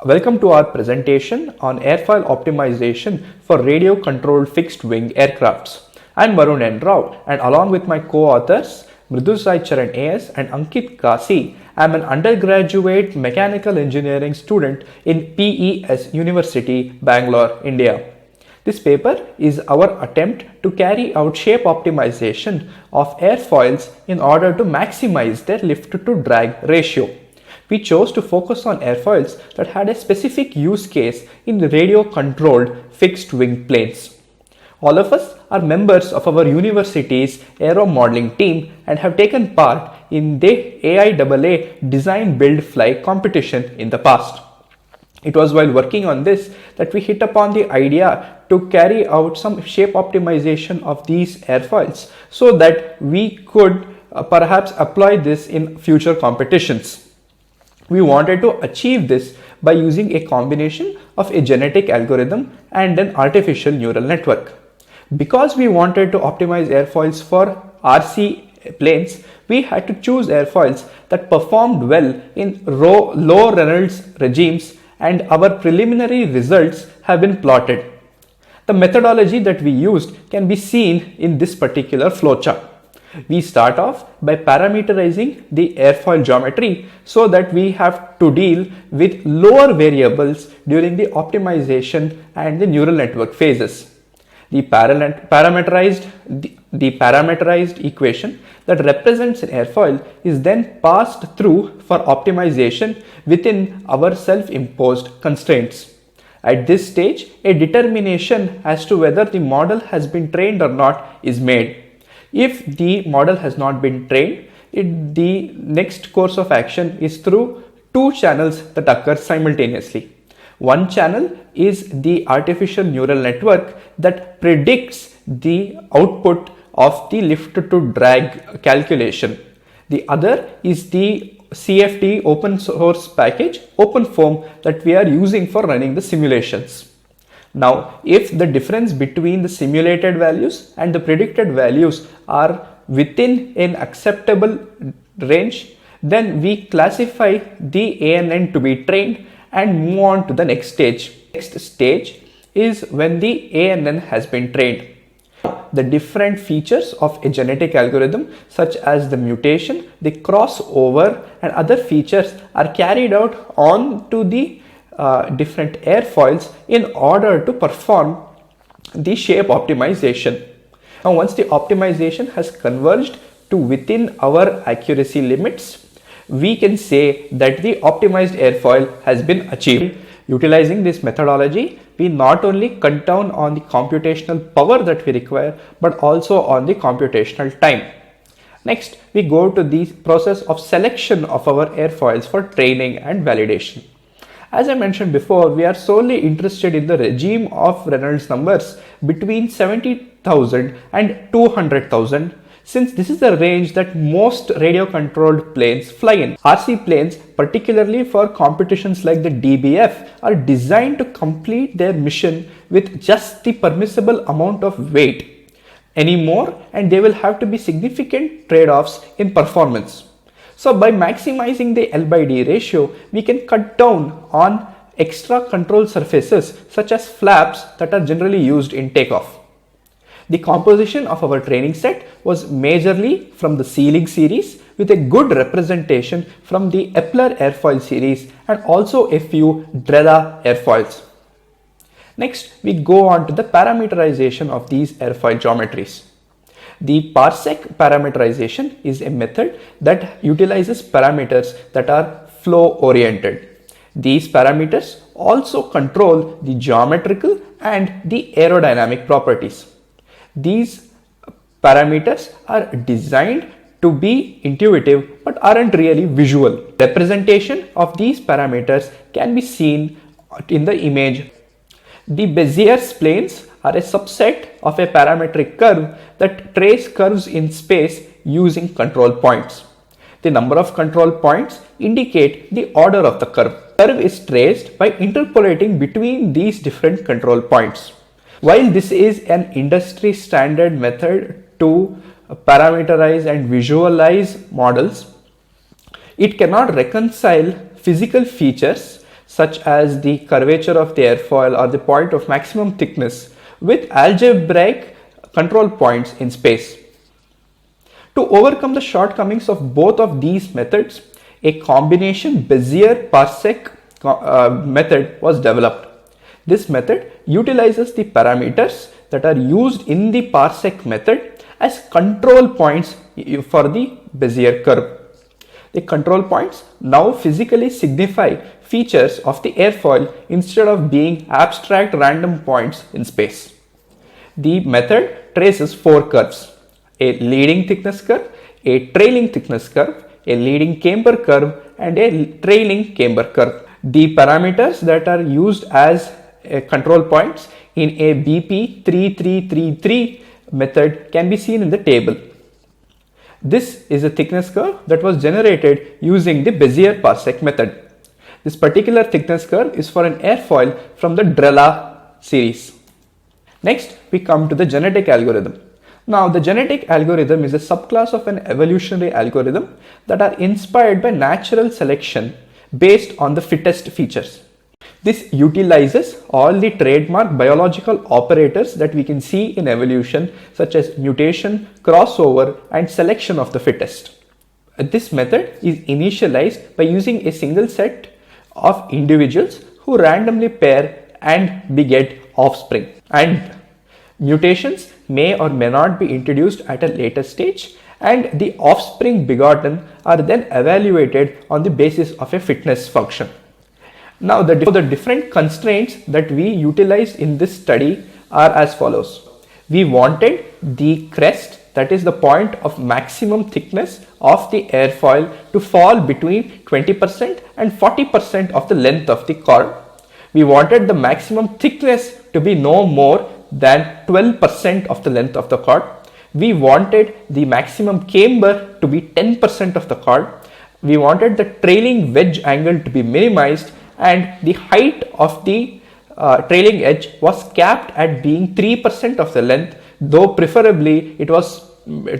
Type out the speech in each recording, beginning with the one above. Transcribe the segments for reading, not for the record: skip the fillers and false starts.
Welcome to our presentation on airfoil optimization for radio-controlled fixed-wing aircrafts. I'm Varun N. Rao, and along with my co-authors Mridul Sai Charan AS and Ankit Kasi, I'm an undergraduate mechanical engineering student in PES University, Bangalore, India. This paper is our attempt to carry out shape optimization of airfoils in order to maximize their lift-to-drag ratio. We chose to focus on airfoils that had a specific use case in radio-controlled fixed-wing planes. All of us are members of our university's aero modeling team and have taken part in the AIAA Design Build Fly competition in the past. It was while working on this that we hit upon the idea to carry out some shape optimization of these airfoils so that we could perhaps apply this in future competitions. We wanted to achieve this by using a combination of a genetic algorithm and an artificial neural network. Because we wanted to optimize airfoils for RC planes, we had to choose airfoils that performed well in low Reynolds regimes, and our preliminary results have been plotted. The methodology that we used can be seen in this particular flowchart. We start off by parameterizing the airfoil geometry so that we have to deal with lower variables during the optimization and the neural network phases. The parameterized equation that represents an airfoil is then passed through for optimization within our self-imposed constraints. At this stage, a determination as to whether the model has been trained or not is made. If the model has not been trained, the next course of action is through two channels that occur simultaneously. One channel is the artificial neural network that predicts the output of the lift to drag calculation. The other is the CFD open source package OpenFOAM that we are using for running the simulations. Now, if the difference between the simulated values and the predicted values are within an acceptable range, then we classify the ANN to be trained and move on to the next stage. Next stage is when the ANN has been trained. The different features of a genetic algorithm, such as the mutation, the crossover, and other features are carried out onto the different airfoils in order to perform the shape optimization. Now, once the optimization has converged to within our accuracy limits, we can say that the optimized airfoil has been achieved. Utilizing this methodology, we not only cut down on the computational power that we require, but also on the computational time. Next, we go to the process of selection of our airfoils for training and validation. As I mentioned before, we are solely interested in the regime of Reynolds numbers between 70,000 and 200,000, since this is the range that most radio-controlled planes fly in. RC planes, particularly for competitions like the DBF, are designed to complete their mission with just the permissible amount of weight. Any more, and there will have to be significant trade-offs in performance. So by maximizing the L/D ratio, we can cut down on extra control surfaces such as flaps that are generally used in takeoff. The composition of our training set was majorly from the Ceiling series with a good representation from the Epler airfoil series and also a few Dreda airfoils. Next, we go on to the parameterization of these airfoil geometries. The parsec parameterization is a method that utilizes parameters that are flow oriented. These parameters also control the geometrical and the aerodynamic properties. These parameters are designed to be intuitive but aren't really visual. Representation of these parameters can be seen in the image. The Bezier splines are a subset of a parametric curve that trace curves in space using control points. The number of control points indicate the order of the curve. The curve is traced by interpolating between these different control points. While this is an industry standard method to parameterize and visualize models, it cannot reconcile physical features such as the curvature of the airfoil or the point of maximum thickness, with algebraic control points in space. To overcome the shortcomings of both of these methods, a combination Bezier parsec method was developed. This method utilizes the parameters that are used in the parsec method as control points for the Bezier curve. The control points now physically signify features of the airfoil instead of being abstract random points in space. The method traces 4 curves: a leading thickness curve, a trailing thickness curve, a leading camber curve, and a trailing camber curve. The parameters that are used as control points in a BP 3333 method can be seen in the table. This is a thickness curve that was generated using the Bezier parsec method. This particular thickness curve is for an airfoil from the Drella series. Next, we come to the genetic algorithm. Now, the genetic algorithm is a subclass of an evolutionary algorithm that are inspired by natural selection based on the fittest features. This utilizes all the trademark biological operators that we can see in evolution, such as mutation, crossover, and selection of the fittest. This method is initialized by using a single set of individuals who randomly pair and beget offspring, and mutations may or may not be introduced at a later stage, and the offspring begotten are then evaluated on the basis of a fitness function. Now, the different constraints that we utilized in this study are as follows. We wanted the crest, that is the point of maximum thickness of the airfoil, to fall between 20% and 40% of the length of the cord. We wanted the maximum thickness to be no more than 12% of the length of the cord. We wanted the maximum camber to be 10% of the cord. We wanted the trailing wedge angle to be minimized, and the height of the trailing edge was capped at being 3% of the length, though preferably it was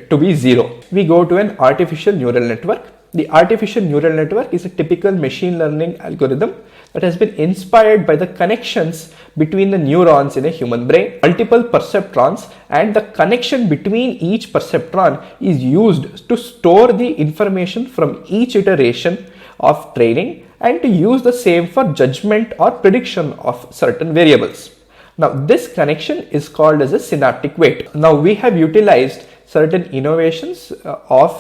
to be 0. We go to an artificial neural network. The artificial neural network is a typical machine learning algorithm that has been inspired by the connections between the neurons in a human brain. Multiple perceptrons, and the connection between each perceptron is used to store the information from each iteration of training and to use the same for judgment or prediction of certain variables. Now, this connection is called as a synaptic weight. Now, we have utilized certain innovations of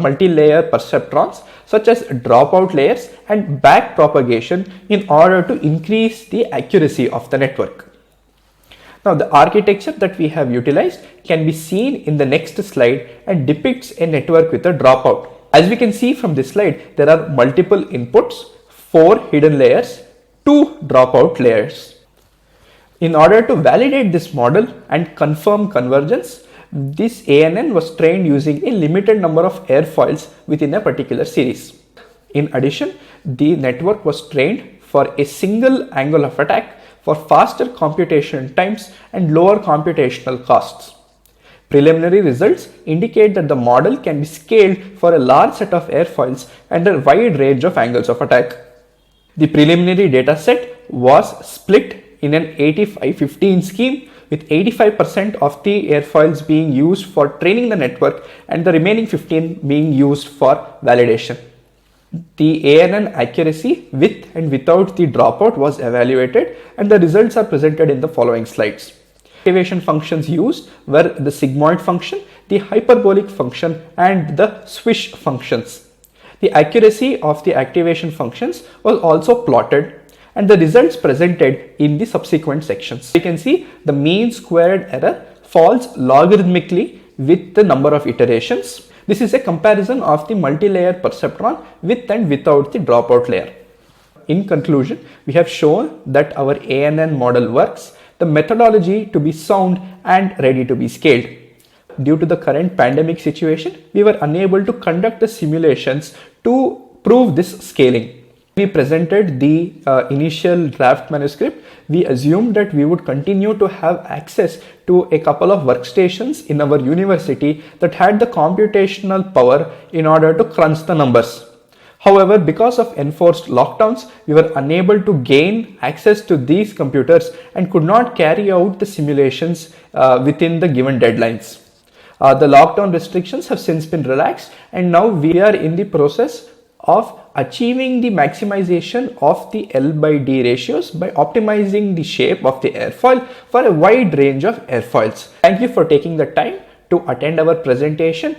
multi-layer perceptrons such as dropout layers and back propagation in order to increase the accuracy of the network. Now, the architecture that we have utilized can be seen in the next slide and depicts a network with a dropout. As we can see from this slide, there are multiple inputs, 4 hidden layers, 2 dropout layers. In order to validate this model and confirm convergence, this ANN was trained using a limited number of airfoils within a particular series. In addition, the network was trained for a single angle of attack for faster computation times and lower computational costs. Preliminary results indicate that the model can be scaled for a large set of airfoils and a wide range of angles of attack. The preliminary data set was split in an 85-15 scheme, with 85% of the airfoils being used for training the network and the remaining 15 being used for validation. The ANN accuracy with and without the dropout was evaluated, and the results are presented in the following slides. Activation functions used were the sigmoid function, the hyperbolic function, and the swish functions. The accuracy of the activation functions was also plotted, and the results presented in the subsequent sections. You can see the mean squared error falls logarithmically with the number of iterations. This is a comparison of the multi-layer perceptron with and without the dropout layer. In conclusion, we have shown that our ANN model works, the methodology to be sound and ready to be scaled. Due to the current pandemic situation, we were unable to conduct the simulations to prove this scaling. We presented the initial draft manuscript. We assumed that we would continue to have access to a couple of workstations in our university that had the computational power in order to crunch the numbers. However, because of enforced lockdowns, we were unable to gain access to these computers and could not carry out the simulations within the given deadlines. The lockdown restrictions have since been relaxed, and now we are in the process of achieving the maximization of the L by D ratios by optimizing the shape of the airfoil for a wide range of airfoils. Thank you for taking the time to attend our presentation.